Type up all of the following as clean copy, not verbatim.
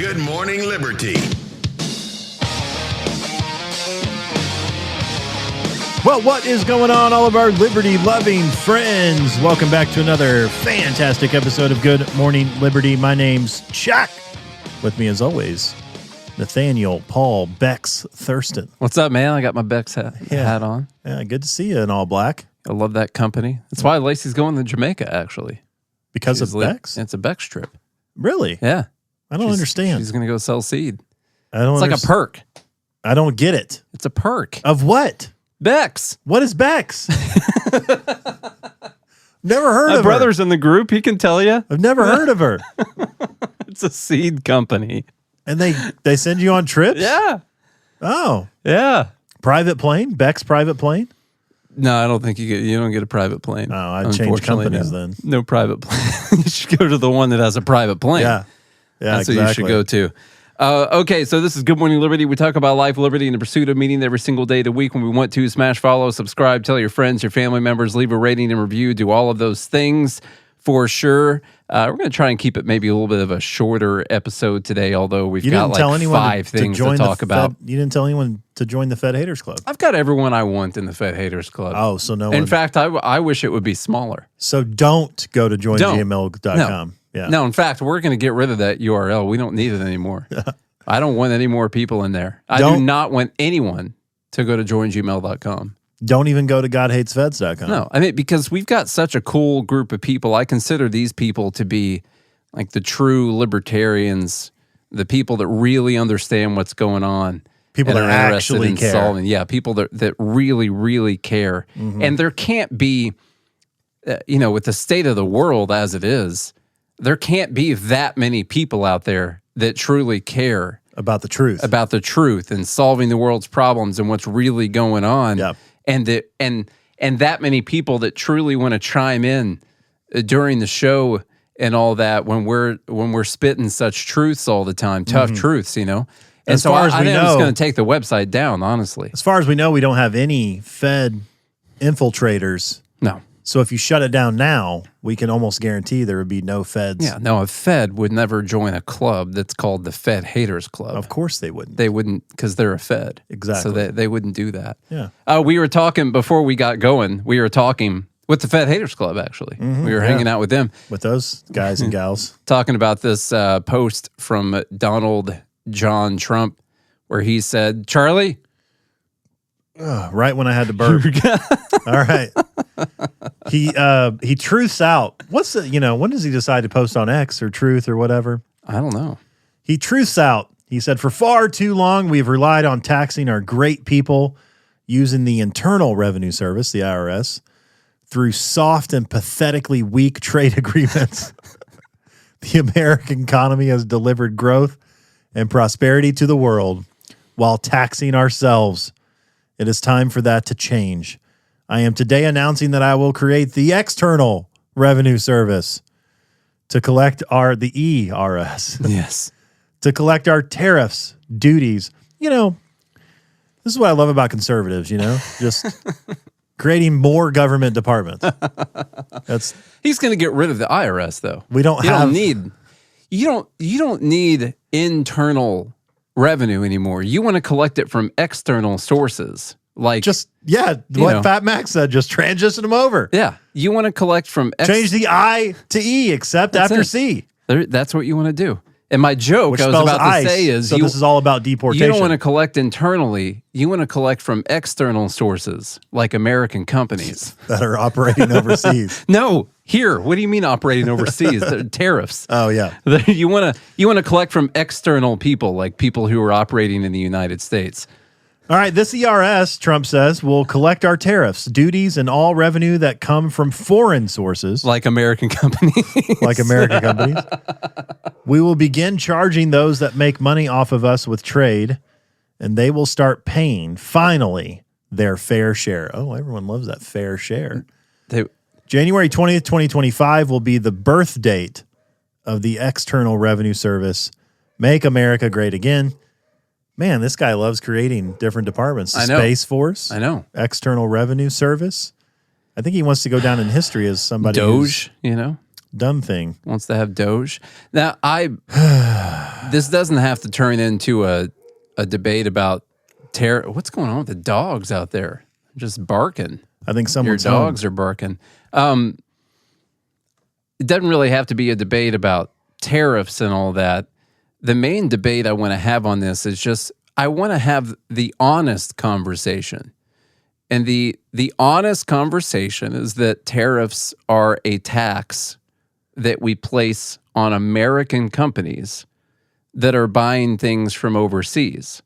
Good Morning Liberty. Well, what is going on, all of our liberty-loving friends? Welcome back to another fantastic episode of Good Morning Liberty. My name's Chuck. With me, as always, Nathaniel, Paul, Beck's, Thurston. What's up, man? I got my Beck's hat on. Yeah, good to see you in all black. I love that company. That's why Lacey's going to Jamaica, actually. Because of Beck's? It's a Beck's trip. Really? Yeah. I don't understand. She's going to go sell seed. It's like a perk. I don't get it. It's a perk. Of what? Beck's. What is Beck's? Never heard of her. My brother's in the group. He can tell you. I've never heard of her. It's a seed company. And they send you on trips? Yeah. Oh. Yeah. Private plane? Beck's private plane? No, I don't think you don't get a private plane. Oh, I'd change companies then. No private plane. You should go to the one that has a private plane. Yeah. Yeah, that's exactly. what you should go to. Okay, so this is Good Morning Liberty. We talk about life, liberty, and the pursuit of meaning every single day of the week when we want to. Smash follow, subscribe, tell your friends, your family members, leave a rating and review, do all of those things for sure. We're going to try and keep it maybe a little bit of a shorter episode today, although we've got like 5 things to talk about. You didn't tell anyone to join the Fed Haters Club. I've got everyone I want in the Fed Haters Club. Oh, so no one. In fact, I wish it would be smaller. So don't go to joingml.com. Yeah. No, in fact, we're going to get rid of that URL. We don't need it anymore. I don't want any more people in there. I do not want anyone to go to joingml.com. Don't even go to godhatesfeds.com. No, I mean, because we've got such a cool group of people. I consider these people to be like the true libertarians, the people that really understand what's going on. People that actually care. Solving. Yeah, people that really, really care. Mm-hmm. And there can't be, with the state of the world as it is, there can't be that many people out there that truly care about the truth and solving the world's problems and what's really going on. Yep. And that many people that truly want to chime in during the show and all that when we're spitting such truths all the time, tough truths, And as so far as I we think know, I'm just going to take the website down, honestly. As far as we know, we don't have any Fed infiltrators. No. So if you shut it down now, we can almost guarantee there would be no Feds. Yeah, no, a Fed would never join a club that's called the Fed Haters Club. Of course they wouldn't. They wouldn't, because they're a Fed. Exactly. So they wouldn't do that. Yeah. We were talking, before we got going, we were talking with the Fed Haters Club, actually. Mm-hmm, we were hanging out with them. With those guys and gals. Talking about this post from Donald John Trump, where he said, Charlie? Right when I had to burp. All right. He truths out. When does he decide to post on X or Truth or whatever? I don't know. He truths out. He said, for far too long, we've relied on taxing our great people using the Internal Revenue Service, the IRS, through soft and pathetically weak trade agreements. The American economy has delivered growth and prosperity to the world while taxing ourselves. It is time for that to change. I am today announcing that I will create the External Revenue Service to collect the ERS. Yes. To collect our tariffs, duties. This is what I love about conservatives, just creating more government departments. He's going to get rid of the IRS, though. We don't you don't need internal revenue anymore. You want to collect it from external sources. Like what Fat Mac said, just transition them over. Yeah. You want to collect from change the I to E except after C. That's what you want to do. And my joke I was about to say is this is all about deportation. You don't want to collect internally. You want to collect from external sources like American companies that are operating overseas. No, here. What do you mean operating overseas? They're tariffs. Oh yeah. You want to collect from external people like people who are operating in the United States. All right, this ERS, Trump says, will collect our tariffs, duties, and all revenue that come from foreign sources. Like American companies. We will begin charging those that make money off of us with trade, and they will start paying, finally, their fair share. Oh, everyone loves that fair share. January 20th, 2025 will be the birth date of the External Revenue Service. Make America Great Again. Man, this guy loves creating different departments. I know. Space Force. I know. External Revenue Service. I think he wants to go down in history as somebody Doge, dumb thing. Wants to have Doge. Now, this doesn't have to turn into a debate about terror. What's going on with the dogs out there? Just barking. I think someone's Your dogs are barking. It doesn't really have to be a debate about tariffs and all that. The main debate I want to have on this is just I want to have the honest conversation. And the honest conversation is that tariffs are a tax that we place on American companies that are buying things from overseas,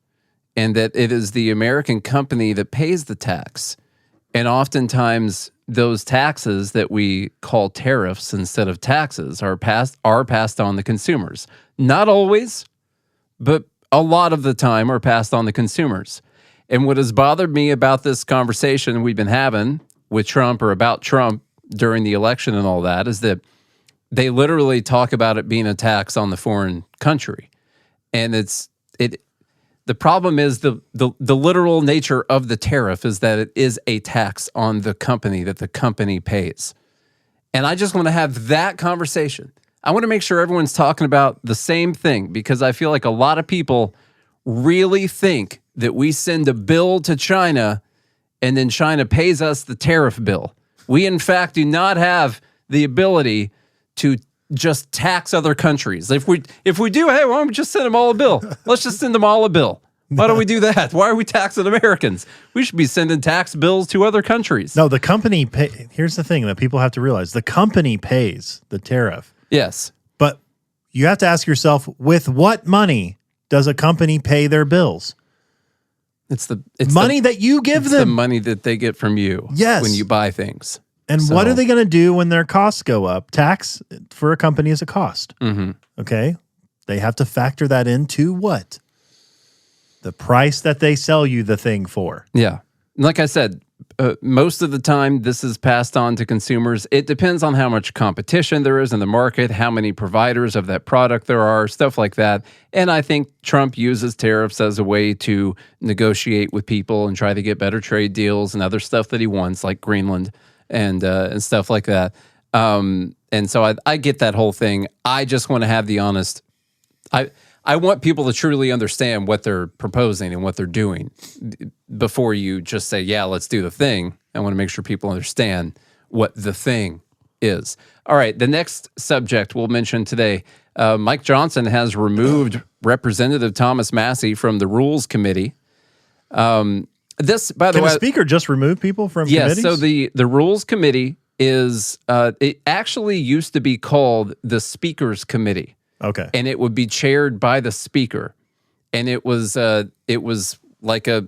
and that it is the American company that pays the tax. And oftentimes those taxes that we call tariffs instead of taxes are passed on to consumers. Not always, but a lot of the time are passed on to consumers. And what has bothered me about this conversation we've been having with Trump or about Trump during the election and all that is that they literally talk about it being a tax on the foreign country. And the problem is the literal nature of the tariff is that it is a tax on the company that the company pays. And I just want to have that conversation. I want to make sure everyone's talking about the same thing, because I feel like a lot of people really think that we send a bill to China and then China pays us the tariff bill. We, in fact, do not have the ability to just tax other countries. If we do, hey, why don't we just send them all a bill? Let's just send them all a bill. Why don't we do that? Why are we taxing Americans? We should be sending tax bills to other countries. No, the company here's the thing that people have to realize. The company pays the tariff. Yes. But you have to ask yourself, with what money does a company pay their bills? It's money that you give them. The money that they get from you when you buy things. And what are they going to do when their costs go up? Tax for a company is a cost. Mm-hmm. Okay? They have to factor that into what? The price that they sell you the thing for. Yeah. Like I said, most of the time this is passed on to consumers. It depends on how much competition there is in the market, how many providers of that product there are, stuff like that. And I think Trump uses tariffs as a way to negotiate with people and try to get better trade deals and other stuff that he wants, like Greenland and stuff like that. And so I get that whole thing. I just want to have the honest. I want people to truly understand what they're proposing and what they're doing before you just say, yeah, let's do the thing. I want to make sure people understand what the thing is. All right, the next subject we'll mention today, Mike Johnson has removed Representative Thomas Massie from the Rules Committee. This, by the way, can a speaker just remove people from committees? Yes, so the Rules Committee is, it actually used to be called the Speaker's Committee. Okay. And it would be chaired by the speaker. And it was like a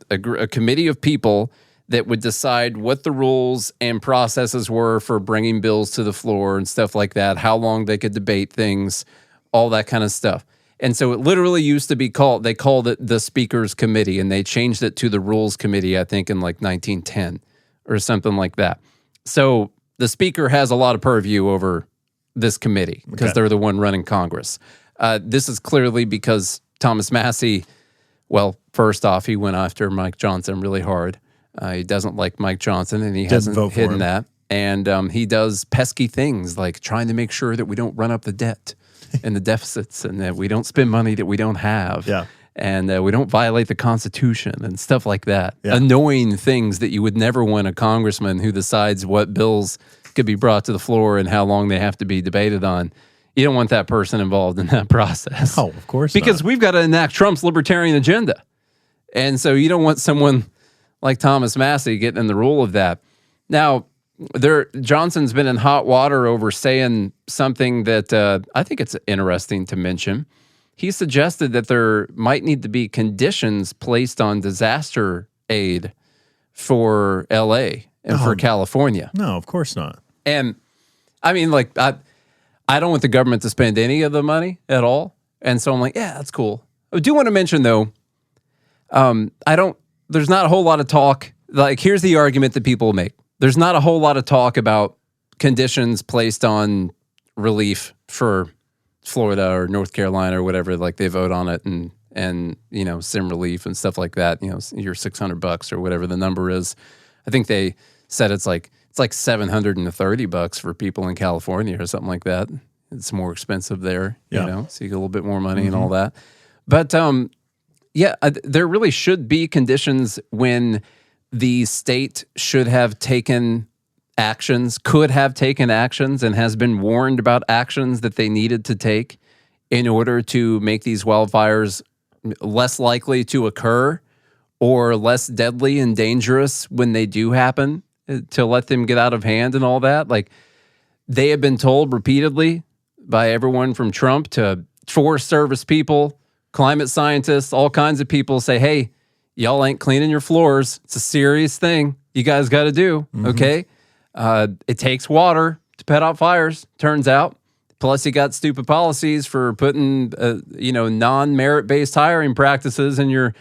committee of people that would decide what the rules and processes were for bringing bills to the floor and stuff like that, how long they could debate things, all that kind of stuff. And so it literally used to be they called it the Speaker's Committee, and they changed it to the Rules Committee, I think, in like 1910 or something like that. So the speaker has a lot of purview over this committee because they're the one running Congress. This is clearly because Thomas Massie, well, first off, he went after Mike Johnson really hard. He doesn't like Mike Johnson, and he hasn't hidden that. And he does pesky things like trying to make sure that we don't run up the debt and the deficits, and that we don't spend money that we don't have. Yeah. And we don't violate the Constitution and stuff like that. Yeah. Annoying things that you would never want a congressman who decides what bills could be brought to the floor and how long they have to be debated on. You don't want that person involved in that process. Oh, of course because not. We've got to enact Trump's libertarian agenda. And so you don't want someone like Thomas Massie getting in the role of that. Now, Johnson's been in hot water over saying something that I think it's interesting to mention. He suggested that there might need to be conditions placed on disaster aid for LA and for California. No, of course not. And I mean, like, I don't want the government to spend any of the money at all. And so I'm like, yeah, that's cool. I do want to mention, though, there's not a whole lot of talk. Like, here's the argument that people make. There's not a whole lot of talk about conditions placed on relief for Florida or North Carolina or whatever. Like, they vote on it and you know, SIM relief and stuff like that. You know, your $600 or whatever the number is. I think they said it's like It's like $730 for people in California or something like that. It's more expensive there, you know, so you get a little bit more money and all that. But there really should be conditions when the state should have taken actions, could have taken actions, and has been warned about actions that they needed to take in order to make these wildfires less likely to occur or less deadly and dangerous when they do happen, to let them get out of hand and all that. Like, they have been told repeatedly by everyone from Trump to Forest Service people, climate scientists, all kinds of people say, hey, y'all ain't cleaning your floors. It's a serious thing you guys got to do, okay? It takes water to put out fires, turns out. Plus, you got stupid policies for putting, non-merit-based hiring practices in your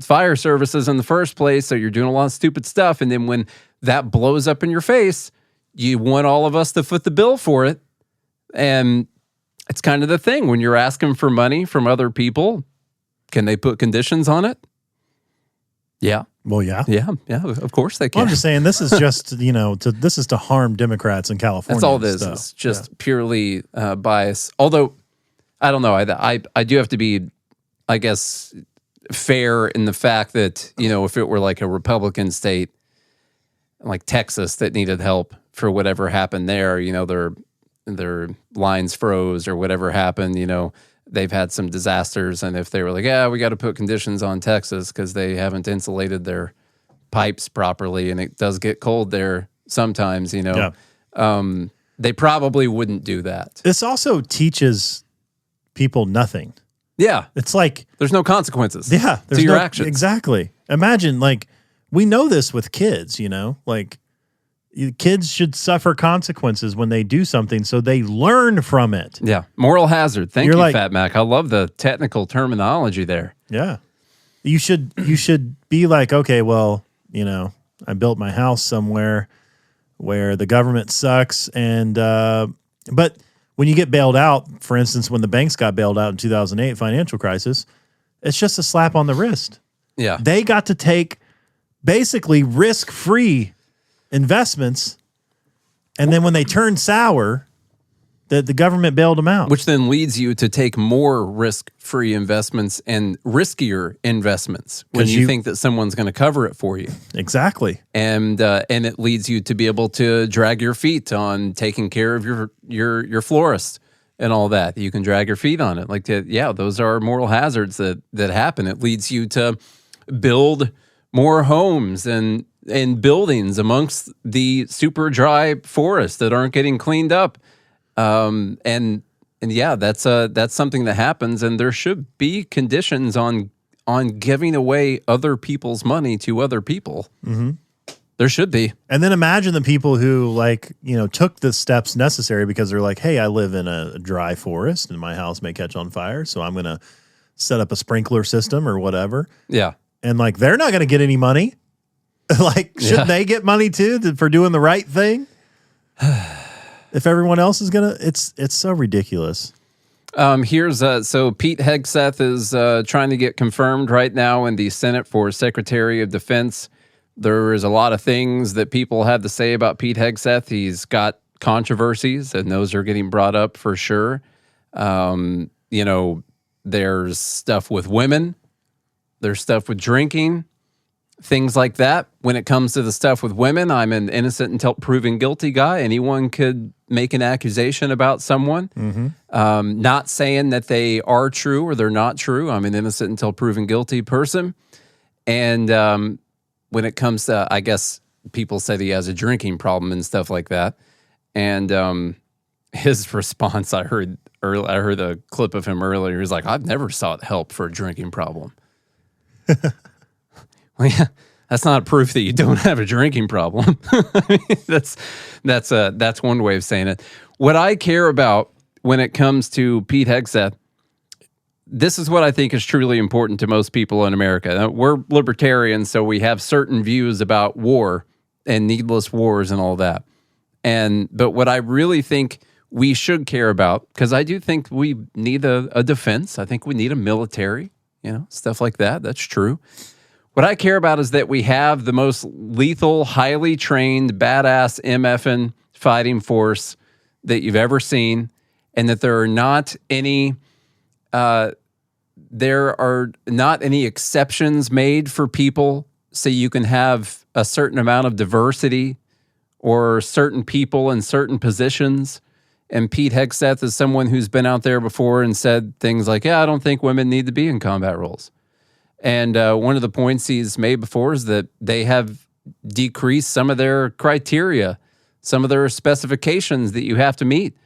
fire services in the first place. So you're doing a lot of stupid stuff. And then when that blows up in your face, you want all of us to foot the bill for it. And it's kind of the thing when you're asking for money from other people. Can they put conditions on it? Yeah. Well, yeah. Yeah, of course they can. Well, I'm just saying this is just, this is to harm Democrats in California. That's all this is. It's just purely bias. Although, I don't know. I do have to be, I guess, fair in the fact that, if it were like a Republican state, like Texas, that needed help for whatever happened there, their lines froze or whatever happened, they've had some disasters. And if they were like, we got to put conditions on Texas because they haven't insulated their pipes properly and it does get cold there sometimes, they probably wouldn't do that. This also teaches people nothing. Yeah. It's like there's no consequences to your actions. Exactly. Imagine, we know this with kids, kids should suffer consequences when they do something so they learn from it. Yeah. Moral hazard. Thank you, Fat Mac. I love the technical terminology there. Yeah. You should be like, okay, well, I built my house somewhere where the government sucks. And, but when you get bailed out, for instance, when the banks got bailed out in 2008 financial crisis, it's just a slap on the wrist. Yeah. They got to take basically risk-free investments, and then when they turned sour, the government bailed them out. Which then leads you to take more risk-free investments and riskier investments when you think that someone's going to cover it for you. Exactly. And it leads you to be able to drag your feet on taking care of your florist and all that. You can drag your feet on it. Those are moral hazards that happen. It leads you to build more homes and buildings amongst the super dry forests that aren't getting cleaned up. That's something that happens, and there should be conditions on giving away other people's money to other people. Mm-hmm. There should be. And then imagine the people who took the steps necessary because they're like, hey, I live in a dry forest and my house may catch on fire, so I'm going to set up a sprinkler system or whatever. Yeah. And they're not going to get any money. Shouldn't they get money too for doing the right thing? If everyone else is gonna, it's so ridiculous. Here's so Pete Hegseth is trying to get confirmed right now in the Senate for Secretary of Defense. There is a lot of things that people have to say about Pete Hegseth. He's got controversies, and those are getting brought up for sure. There's stuff with women. There's stuff with drinking. Things like that. When it comes to the stuff with women, I'm an innocent until proven guilty guy. Anyone could make an accusation about someone. Mm-hmm. Not saying that they are true or they're not true. I'm an innocent until proven guilty person. And when it comes to, I guess, people said he has a drinking problem and stuff like that. And his response, I heard a clip of him earlier. He was like, I've never sought help for a drinking problem. Well, yeah, that's not proof that you don't have a drinking problem. I mean, that's one way of saying it. What I care about when it comes to Pete Hegseth, this is what I think is truly important to most people in America. Now, we're libertarians, so we have certain views about war and needless wars and all that. But what I really think we should care about, because I do think we need a defense. I think we need a military, stuff like that. That's true. What I care about is that we have the most lethal, highly trained, badass MFN fighting force that you've ever seen, and that there are not any exceptions made for people, so you can have a certain amount of diversity or certain people in certain positions. And Pete Hegseth is someone who's been out there before and said things like, I don't think women need to be in combat roles. And one of the points he's made before is that they have decreased some of their criteria, some of their specifications that you have to meet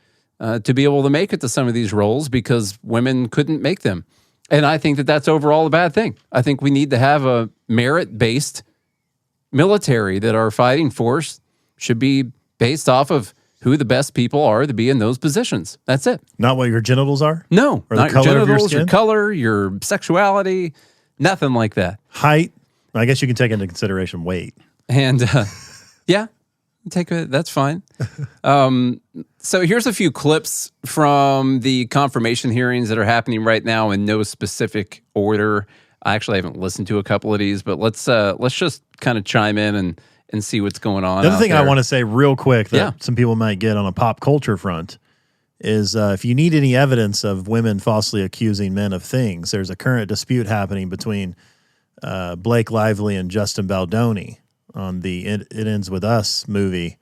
to be able to make it to some of these roles because women couldn't make them. And I think that that's overall a bad thing. I think we need to have a merit-based military, that our fighting force should be based off of who the best people are to be in those positions. That's it. Not what your genitals are? No, or not the color your genitals, of your skin? your color, your sexuality, nothing like that. Height? I guess you can take into consideration weight. And yeah, that's fine. So here's a few clips from the confirmation hearings that are happening right now in no specific order. I actually haven't listened to a couple of these, but let's just kind of chime in and see what's going on. The other thing there. I want to say real quick that some people might get on a pop culture front is if you need any evidence of women falsely accusing men of things, there's a current dispute happening between Blake Lively and Justin Baldoni on the It Ends With Us movie,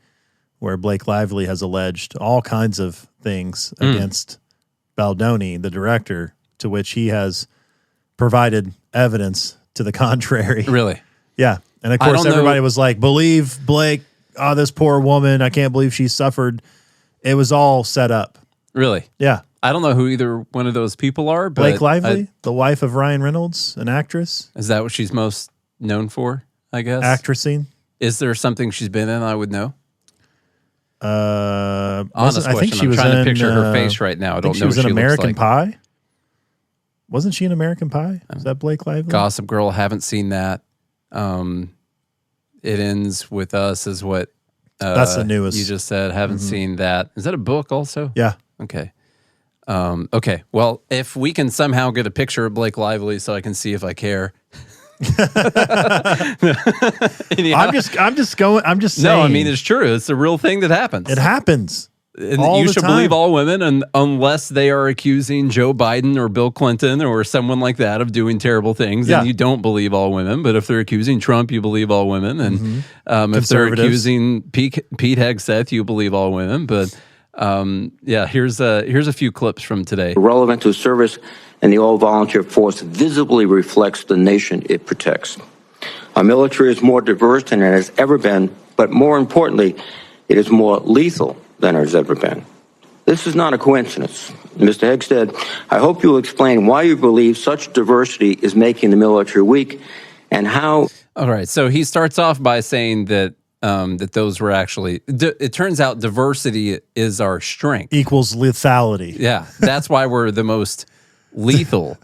where Blake Lively has alleged all kinds of things against Baldoni, the director, to which he has provided evidence to the contrary. Really? Yeah. And of course, everybody was like, believe Blake. Oh, this poor woman. I can't believe she suffered. It was all set up. Really? Yeah. I don't know who either one of those people are. But Blake Lively, the wife of Ryan Reynolds, an actress. Is that what she's most known for, I guess? Actressing. Is there something she's been in I would know? Honest question. I think she I'm was trying in, to picture her face right now. I don't know she was what in she American looks like. Pie. Wasn't she in American Pie? Is that Blake Lively? Gossip Girl, haven't seen that. It Ends With Us is what that's the newest. You just said. Haven't seen that. Is that a book also? Yeah. Okay. Okay. Well, if we can somehow get a picture of Blake Lively so I can see if I care. I'm just saying. No, I mean, it's true. It's a real thing that happens. It happens. And all you the should time. believe all women, and unless they are accusing Joe Biden or Bill Clinton or someone like that of doing terrible things, Yeah. and you don't believe all women. But if they're accusing Trump, you believe all women, and if they're accusing Pete Hegseth, you believe all women. But yeah, here's a few clips from today. Relevant to service and the all-volunteer force visibly reflects the nation it protects. Our military is more diverse than it has ever been, but more importantly, it is more lethal than it has ever been. This is not a coincidence. Mr. Hegseth, I hope you will explain why you believe such diversity is making the military weak and how... All right, so he starts off by saying that that those were actually... it turns out diversity is our strength. Equals lethality. Yeah, that's why we're the most lethal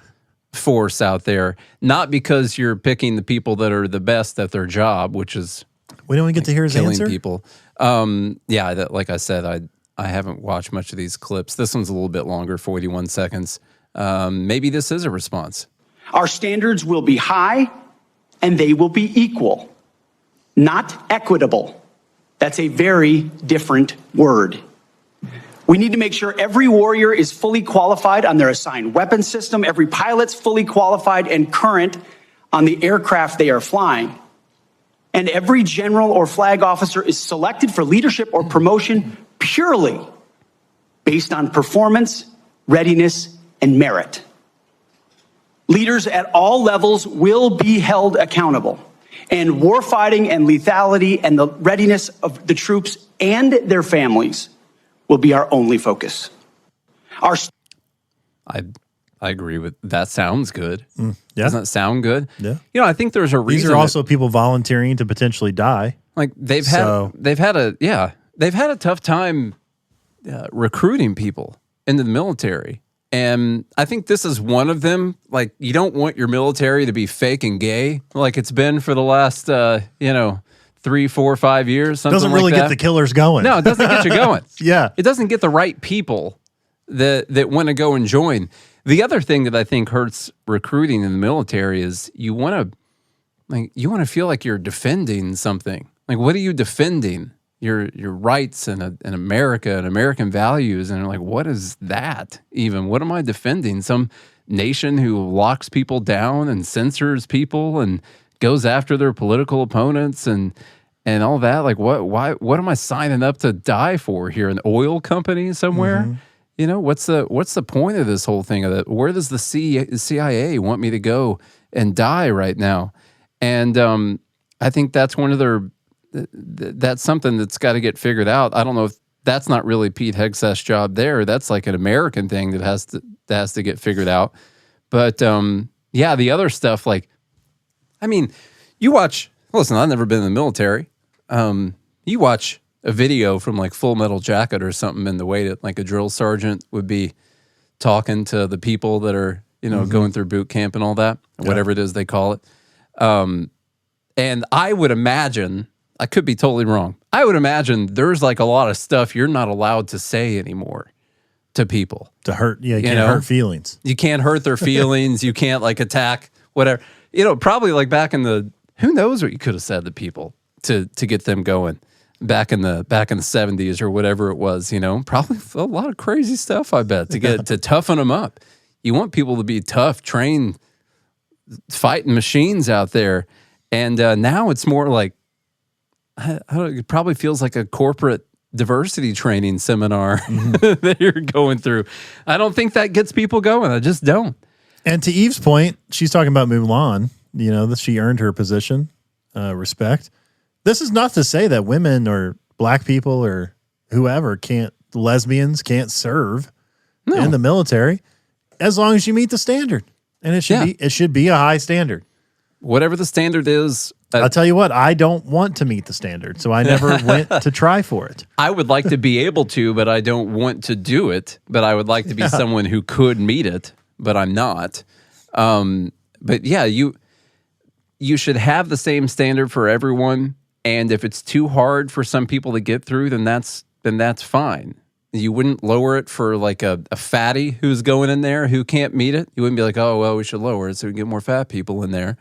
force out there. Not because you're picking the people that are the best at their job, which is... We don't get to hear his killing answer? people. Yeah, like I said, I haven't watched much of these clips. This one's a little bit longer, 41 seconds. Maybe this is a response. Our standards will be high and they will be equal, not equitable. That's a very different word. We need to make sure every warrior is fully qualified on their assigned weapon system, every pilot's fully qualified and current on the aircraft they are flying. And every general or flag officer is selected for leadership or promotion purely based on performance, readiness, and merit. Leaders at all levels will be held accountable, and warfighting and lethality and the readiness of the troops and their families will be our only focus. I agree with that. Sounds good. Yeah. Doesn't that sound good? Yeah. You know, I think there's a reason. These are also people volunteering to potentially die. Like they've had a tough time recruiting people into the military, and I think this is one of them. Like, you don't want your military to be fake and gay, like it's been for the last 3, 4, 5 years. Something Doesn't really like get that. the killers going. No, it doesn't get you going. Yeah. It doesn't get the right people that want to go and join. The other thing that I think hurts recruiting in the military is you want to Like, you want to feel like you're defending something. Like, what are you defending? Your rights and America and American values. And like, what is that even? What am I defending? Some nation who locks people down and censors people and goes after their political opponents and all that. Like, what am I signing up to die for here? An oil company somewhere? Mm-hmm. You know, what's the point of this whole thing? Where does the CIA want me to go and die right now? And I think that's one of that's something that's got to get figured out. I don't know if that's not really Pete Hegseth's job there. That's like an American thing that has to get figured out. But yeah, the other stuff, like, I mean, listen, I've never been in the military. You watch a video from like Full Metal Jacket or something, and the way that like a drill sergeant would be talking to the people that are, going through boot camp and all that, whatever it is they call it. And I would imagine, I could be totally wrong, I would imagine there's like a lot of stuff you're not allowed to say anymore to people. To hurt, you can't hurt feelings. You can't hurt their feelings. You can't like attack, whatever. Probably like back in who knows what you could have said to people to get them going back in the 70s or whatever it was, probably a lot of crazy stuff, I bet, to toughen them up. You want people to be tough, trained, fighting machines out there. And now it's more like, it probably feels like a corporate diversity training seminar that you're going through. I don't think that gets people going. I just don't. And to Eve's point, she's talking about Mulan, that she earned her position, respect. This is not to say that women or black people or whoever lesbians can't serve in the military as long as you meet the standard. And it should be a high standard. Whatever the standard is. I'll tell you what, I don't want to meet the standard, so I never went to try for it. I would like to be able to, but I don't want to do it. But I would like to be someone who could meet it, but I'm not. But yeah, you should have the same standard for everyone. And if it's too hard for some people to get through, then that's fine. You wouldn't lower it for like a fatty who's going in there who can't meet it. You wouldn't be like, oh, well, we should lower it so we can get more fat people in there.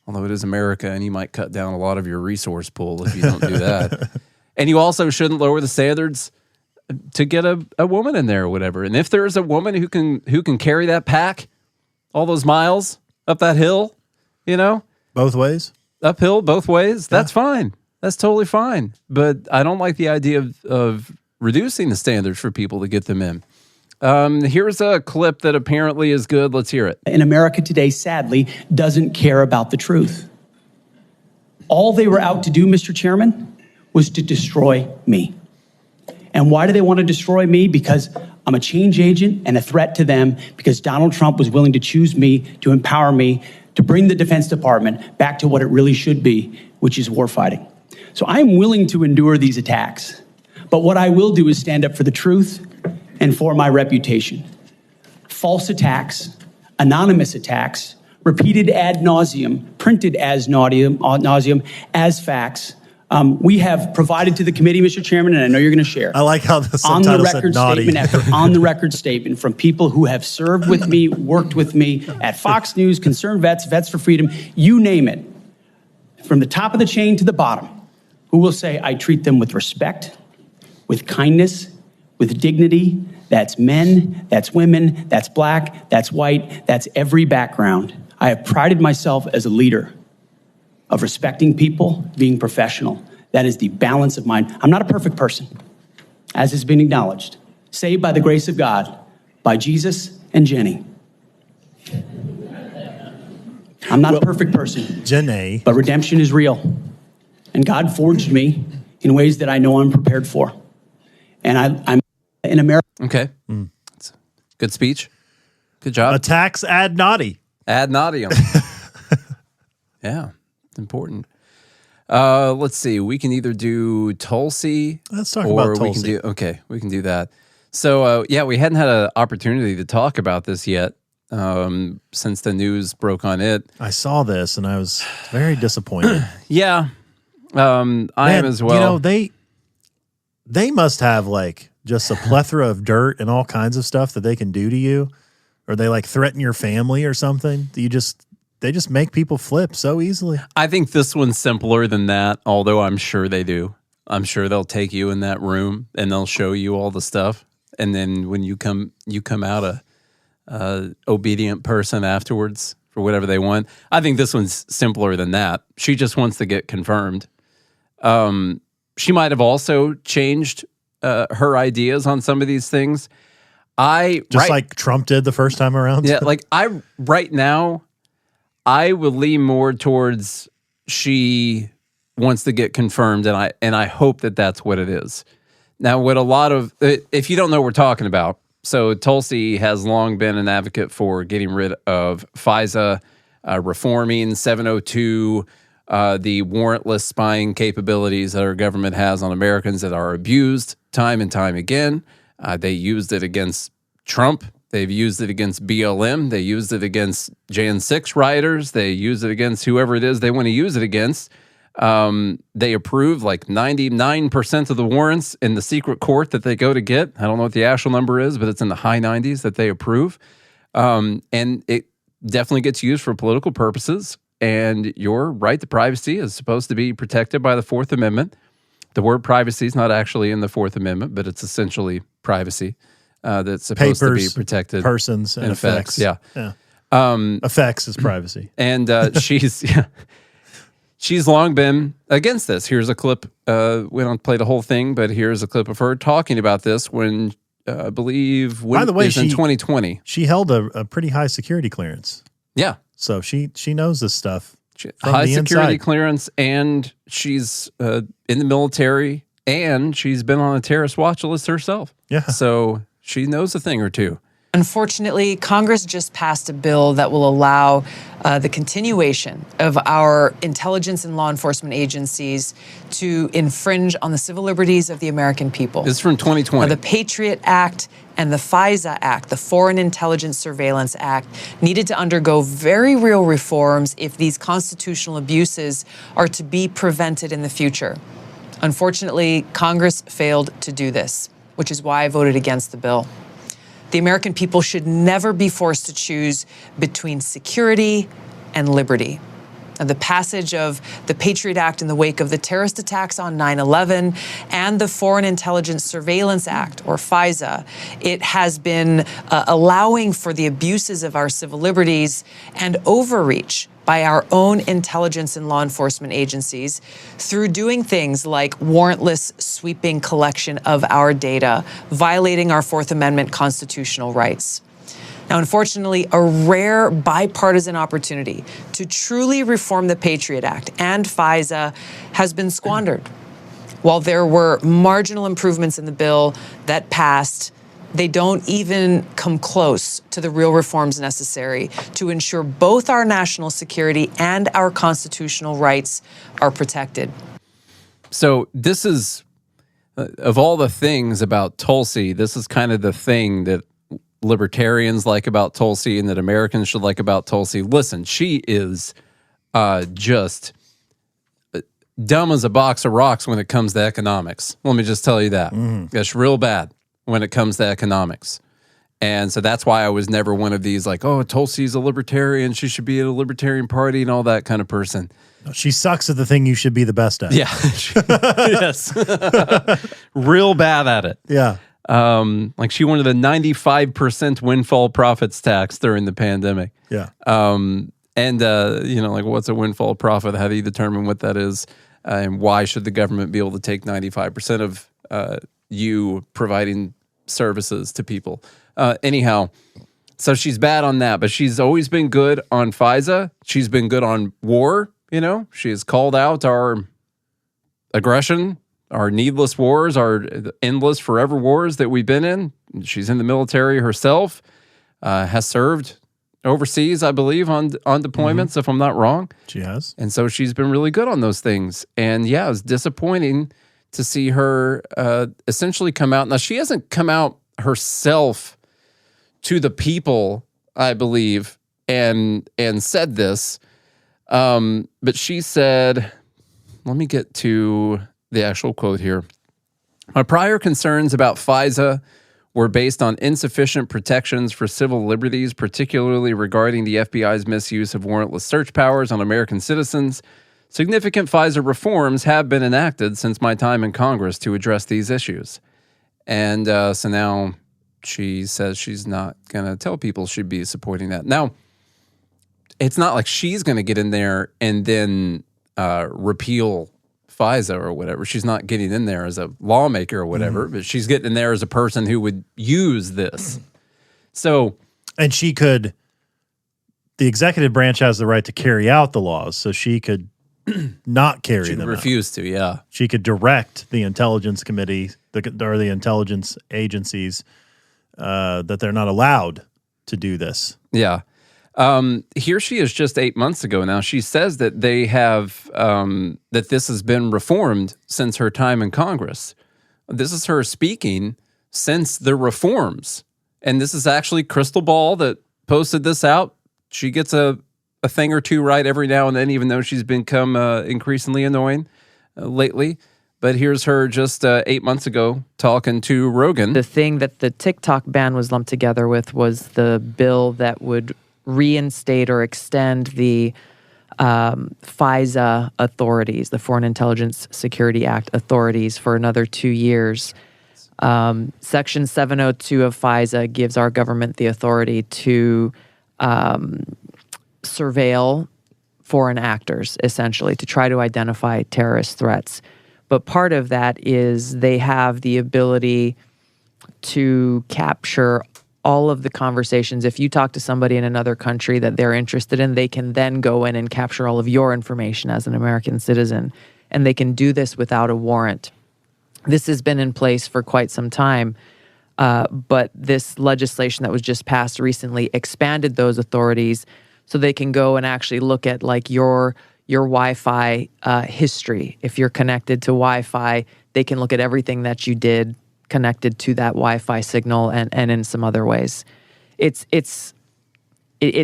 Although it is America, and you might cut down a lot of your resource pool if you don't do that. And you also shouldn't lower the standards to get a woman in there or whatever. And if there's a woman who can carry that pack all those miles up that hill, both ways, uphill, both ways, that's fine. That's totally fine. But I don't like the idea of reducing the standards for people to get them in. Here's a clip that apparently is good. Let's hear it. In America today, sadly, doesn't care about the truth. All they were out to do, Mr. Chairman, was to destroy me. And why do they want to destroy me? Because I'm a change agent and a threat to them, because Donald Trump was willing to choose me, to empower me, to bring the Defense Department back to what it really should be, which is warfighting. So I am willing to endure these attacks. But what I will do is stand up for the truth and for my reputation. False attacks, anonymous attacks, repeated ad nauseum, printed as nauseum, as facts. We have provided to the committee, Mr. Chairman, and I know you're going to share. I like how the subtitle said naughty. Statement after on the record statement from people who have served with me, worked with me at Fox News, Concerned Vets, Vets for Freedom, you name it, from the top of the chain to the bottom, who will say, I treat them with respect, with kindness, with dignity. That's men, that's women, that's black, that's white, that's every background. I have prided myself as a leader of respecting people, being professional. That is the balance of mine. I'm not a perfect person, as has been acknowledged. Saved by the grace of God, by Jesus and Jenny. I'm not a perfect person. Jenny. But redemption is real. And God forged me in ways that I know I'm prepared for. And I'm in America. Okay. Good speech. Good job. Attacks ad naughty. Ad nauseam. Yeah, it's important. Let's see. We can either do Tulsi. Let's talk about Tulsi. We can do that. So, yeah, we hadn't had an opportunity to talk about this yet since the news broke on it. I saw this and I was very disappointed. Yeah, I am as well. They must have like just a plethora of dirt and all kinds of stuff that they can do to you, or they like threaten your family or something. You just they just make people flip so easily. I think this one's simpler than that, although I'm sure they do. I'm sure they'll take you in that room and they'll show you all the stuff. And then when you come out a obedient person afterwards for whatever they want. I think this one's simpler than that. She just wants to get confirmed. She might have also changed her ideas on some of these things. Like Trump did the first time around. Yeah, right now, I would lean more towards she wants to get confirmed, and I hope that that's what it is. Now, what a lot of, if you don't know what we're talking about, so Tulsi has long been an advocate for getting rid of FISA, reforming 702, the warrantless spying capabilities that our government has on Americans that are abused time and time again. They used it against Trump. They've used it against BLM. They used it against Jan 6 rioters. They use it against whoever it is they want to use it against. They approve like 99% of the warrants in the secret court that they go to get. I don't know what the actual number is, but it's in the high 90s that they approve. And it definitely gets used for political purposes. And your right to privacy is supposed to be protected by the Fourth Amendment. The word privacy is not actually in the Fourth Amendment, but it's essentially privacy that's supposed to be protected. Persons, and effects. Yeah. Effects is privacy. And she's long been against this. Here's a clip. We don't play the whole thing, but here's a clip of her talking about this when, I believe, by the way, in 2020. She held a pretty high security clearance. Yeah. So she knows this stuff. High security clearance, and she's in the military, and she's been on a terrorist watch list herself. Yeah. So she knows a thing or two. Unfortunately, Congress just passed a bill that will allow the continuation of our intelligence and law enforcement agencies to infringe on the civil liberties of the American people. This is from 2020. The Patriot Act and the FISA Act, the Foreign Intelligence Surveillance Act, needed to undergo very real reforms if these constitutional abuses are to be prevented in the future. Unfortunately, Congress failed to do this, which is why I voted against the bill. The American people should never be forced to choose between security and liberty. Now, the passage of the Patriot Act in the wake of the terrorist attacks on 9/11 and the Foreign Intelligence Surveillance Act, or FISA, it has been allowing for the abuses of our civil liberties and overreach by our own intelligence and law enforcement agencies through doing things like warrantless sweeping collection of our data, violating our Fourth Amendment constitutional rights. Now, unfortunately, a rare bipartisan opportunity to truly reform the Patriot Act and FISA has been squandered. While there were marginal improvements in the bill that passed, they don't even come close to the real reforms necessary to ensure both our national security and our constitutional rights are protected. So this is, of all the things about Tulsi, this is kind of the thing that libertarians like about Tulsi and that Americans should like about Tulsi. Listen, she is just dumb as a box of rocks when it comes to economics. Let me just tell you that. That's real bad when it comes to economics. And so that's why I was never one of these like, oh, Tulsi's a libertarian, she should be at a libertarian party and all that kind of person. She sucks at the thing you should be the best at. Yeah. Yes. Real bad at it. Yeah. Like she wanted a 95% windfall profits tax during the pandemic. Yeah. Like what's a windfall profit? How do you determine what that is? And why should the government be able to take 95% of you providing services to people? Anyhow, so she's bad on that, but she's always been good on FISA. She's been good on war. She has called out our aggression, our needless wars, our endless forever wars that we've been in. She's in the military herself, has served overseas, I believe, on deployments, if I'm not wrong. She has. And so she's been really good on those things. And yeah, it's disappointing to see her essentially come out. Now, she hasn't come out herself to the people, I believe, and said this. But she said, let me get to the actual quote here. My prior concerns about FISA were based on insufficient protections for civil liberties, particularly regarding the FBI's misuse of warrantless search powers on American citizens. Significant FISA reforms have been enacted since my time in Congress to address these issues. And so now she says she's not going to tell people she'd be supporting that. Now, it's not like she's going to get in there and then repeal FISA or whatever. She's not getting in there as a lawmaker or whatever, but she's getting in there as a person who would use this. So, and she could, the executive branch has the right to carry out the laws, so she could not carry them out. Refuse to, yeah. She could direct the intelligence committee or the intelligence agencies that they're not allowed to do this. Yeah. Here she is just 8 months ago now. She says that they have, that this has been reformed since her time in Congress. This is her speaking since the reforms. And this is actually Crystal Ball that posted this out. She gets a thing or two right every now and then, even though she's become increasingly annoying lately. But here's her just 8 months ago talking to Rogan. The thing that the TikTok ban was lumped together with was the bill that would reinstate or extend the FISA authorities, the Foreign Intelligence Security Act authorities, for another 2 years. Section 702 of FISA gives our government the authority to surveil foreign actors, essentially, to try to identify terrorist threats. But part of that is they have the ability to capture all of the conversations. If you talk to somebody in another country that they're interested in, they can then go in and capture all of your information as an American citizen. And they can do this without a warrant. This has been in place for quite some time. But this legislation that was just passed recently expanded those authorities so they can go and actually look at like your Wi-Fi history. If you're connected to Wi-Fi, they can look at everything that you did connected to that Wi-Fi signal and in some other ways. It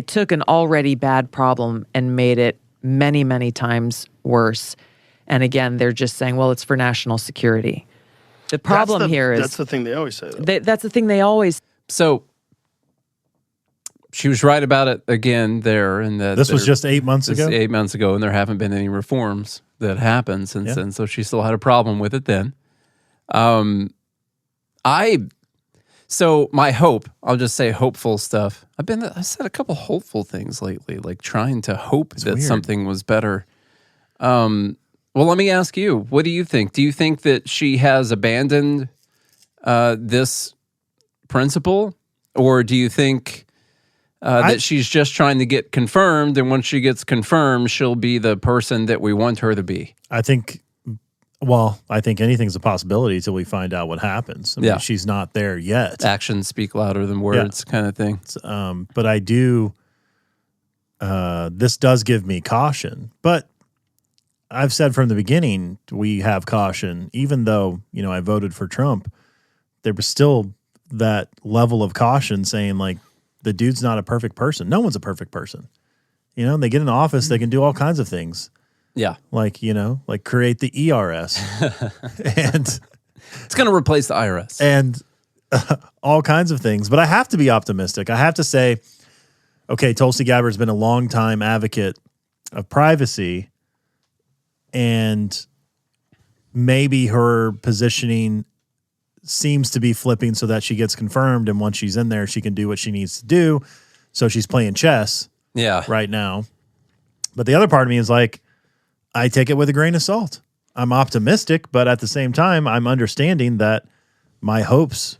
took an already bad problem and made it many, many times worse. And again, they're just saying, well, it's for national security. The problem here is... That's the thing they always say, though. That's the thing they always... So she was right about it again there. And that this was just 8 months ago? 8 months ago, and there haven't been any reforms that happened since then. So she still had a problem with it then. So my hope, I'll just say hopeful stuff. I said a couple hopeful things lately, like trying to hope that something was better. Well, let me ask you, what do you think? Do you think that she has abandoned this principle, or do you think that she's just trying to get confirmed, and once she gets confirmed, she'll be the person that we want her to be? I think anything's a possibility until we find out what happens. I mean, she's not there yet. Actions speak louder than words, kind of thing. But I do, this does give me caution. But I've said from the beginning, we have caution. Even though, I voted for Trump, there was still that level of caution saying, like, the dude's not a perfect person. No one's a perfect person. They get in office, they can do all kinds of things. Yeah. Like create the ERS. And it's going to replace the IRS. And all kinds of things. But I have to be optimistic. I have to say, okay, Tulsi Gabbard's been a long-time advocate of privacy, and maybe her positioning seems to be flipping so that she gets confirmed, and once she's in there, she can do what she needs to do. So she's playing chess right now. But the other part of me is like, I take it with a grain of salt. I'm optimistic, but at the same time, I'm understanding that my hopes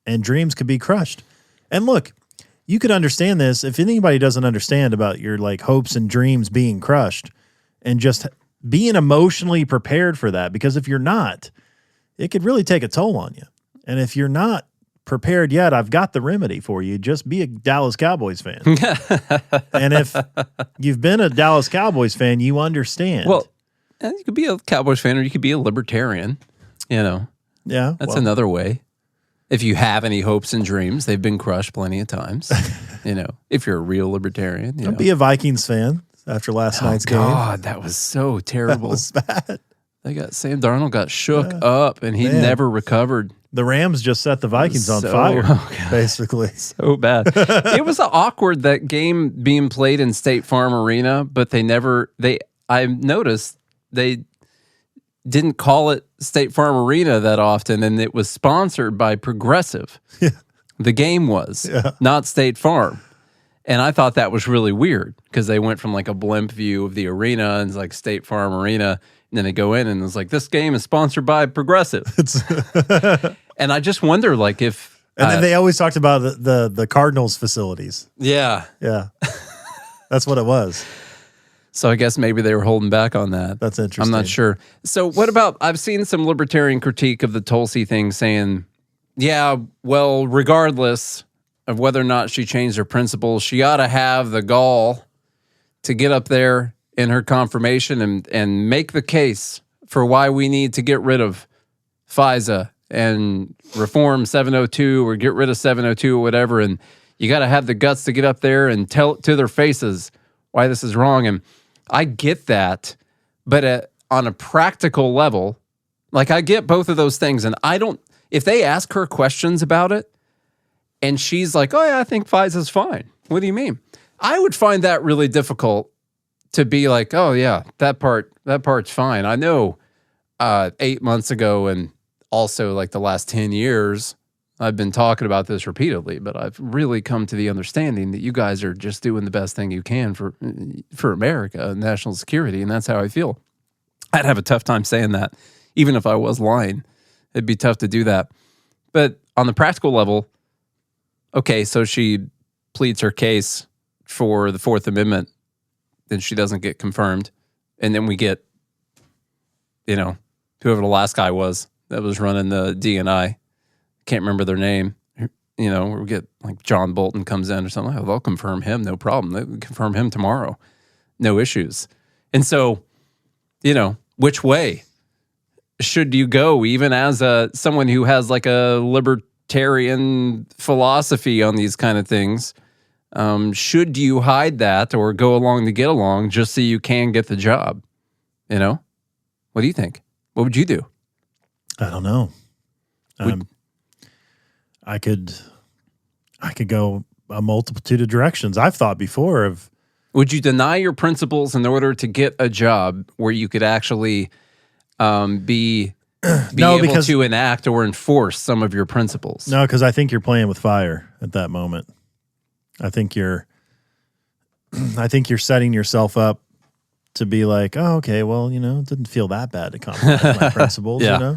and dreams could be crushed. And look, you could understand this if anybody doesn't understand about your like hopes and dreams being crushed, and just being emotionally prepared for that. Because if you're not, it could really take a toll on you. And if you're not prepared yet, I've got the remedy for you. Just be a Dallas Cowboys fan. And if you've been a Dallas Cowboys fan, you understand. Well, you could be a Cowboys fan, or you could be a Libertarian. Yeah, that's another way. If you have any hopes and dreams, they've been crushed plenty of times. If you're a real Libertarian. Don't be a Vikings fan after last night's game. God, that was so terrible. That was bad. Sam Darnold got shook up, and he never recovered. The Rams just set the Vikings on So- fire, oh, basically. So bad. It was awkward, that game being played in State Farm Arena, but I noticed they didn't call it State Farm Arena that often, and it was sponsored by Progressive. The game was, not State Farm. And I thought that was really weird because they went from like a blimp view of the arena and it's like State Farm Arena. And then they go in and it's like, this game is sponsored by Progressive. And I just wonder, like, if. And then they always talked about the Cardinals facilities. Yeah. Yeah. That's what it was. So I guess maybe they were holding back on that. That's interesting. I'm not sure. So what about, I've seen some libertarian critique of the Tulsi thing saying, yeah, well, regardless of whether or not she changed her principles, she ought to have the gall to get up there in her confirmation and make the case for why we need to get rid of FISA and reform 702 or get rid of 702 or whatever. And you got to have the guts to get up there and tell to their faces why this is wrong. And I get that, but on a practical level, like, I get both of those things. And if they ask her questions about it and she's like, oh yeah, I think FISA's fine. What do you mean? I would find that really difficult to be like, oh yeah, that part's fine. I know 8 months ago and also like the last 10 years, I've been talking about this repeatedly, but I've really come to the understanding that you guys are just doing the best thing you can for America and national security, and that's how I feel. I'd have a tough time saying that, even if I was lying. It'd be tough to do that. But on the practical level, okay, so she pleads her case for the Fourth Amendment, then she doesn't get confirmed, and then we get, whoever the last guy was that was running the DNI. Can't remember their name. We get like John Bolton comes in or something. Oh, they'll confirm him, no problem. They'll confirm him tomorrow, no issues. And so, which way should you go? Even as someone who has like a libertarian philosophy on these kind of things, should you hide that or go along to get along just so you can get the job? What do you think? What would you do? I don't know. I could go a multitude of directions. I've thought before of. Would you deny your principles in order to get a job where you could actually be able to enact or enforce some of your principles? No, because I think you're playing with fire at that moment. I think you're setting yourself up to be like, oh, okay, well, it didn't feel that bad to compromise my principles. Yeah.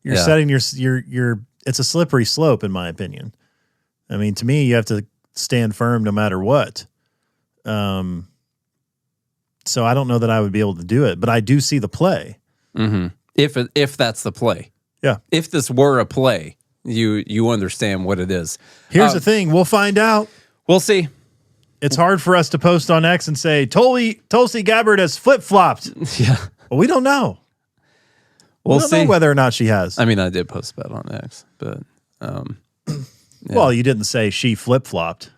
You're setting your it's a slippery slope, in my opinion. I mean, to me, you have to stand firm no matter what. So I don't know that I would be able to do it, but I do see the play. Mm-hmm. If that's the play. Yeah. If this were a play, you understand what it is. Here's the thing. We'll find out. We'll see. It's hard for us to post on X and say, Tulsi Gabbard has flip-flopped. Yeah. Well, we don't know. We'll don't see know whether or not she has. I mean, I did post about it on X, but yeah. Well, you didn't say she flip-flopped.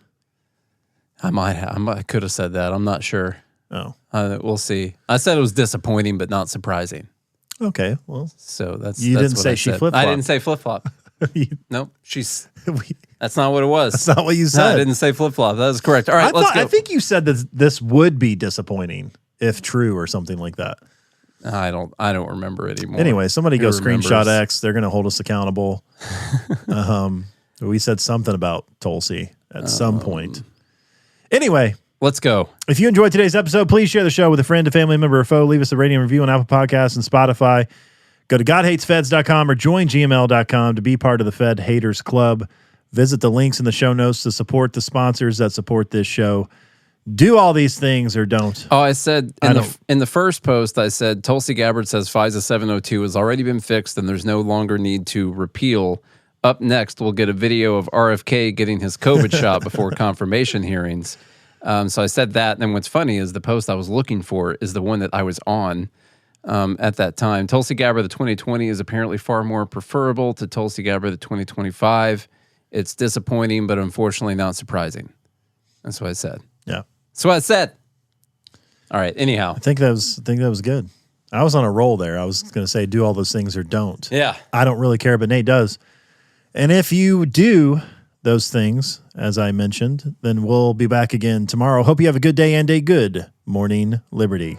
I could have said that. I'm not sure. Oh. We'll see. I said it was disappointing, but not surprising. Okay, well. So that's You that's didn't what say I she said. flip-flopped. I didn't say flip-flop. Nope. That's not what it was. That's not what you No, said. I didn't say flip-flop. That is correct. All right, let's go. I think you said that this would be disappointing if true or something like that. I don't remember it anymore. Anyway, somebody go remembers? screenshot X. They're going to hold us accountable. We said something about Tulsi at some point. Anyway, let's go. if you enjoyed today's episode, please share the show with a friend, a family member, or foe. Leave us a rating and review on Apple Podcasts and Spotify. Go to GodHatesFeds.com or joingml.com to be part of the Fed Haters Club. Visit the links in the show notes to support the sponsors that support this show. Do all these things or don't. Oh, I said in the first post, I said Tulsi Gabbard says FISA 702 has already been fixed and there's no longer need to repeal. Up next, we'll get a video of RFK getting his COVID shot before confirmation hearings. So I said that. And then what's funny is the post I was looking for is the one that I was on at that time. Tulsi Gabbard, the 2020 is apparently far more preferable to Tulsi Gabbard, the 2025. It's disappointing, but unfortunately not surprising. That's what I said. Yeah. That's what I said. All right. Anyhow. I think that was good. I was on a roll there. I was going to say do all those things or don't. Yeah. I don't really care, but Nate does. And if you do those things, as I mentioned, then we'll be back again tomorrow. Hope you have a good day and a good morning, Liberty.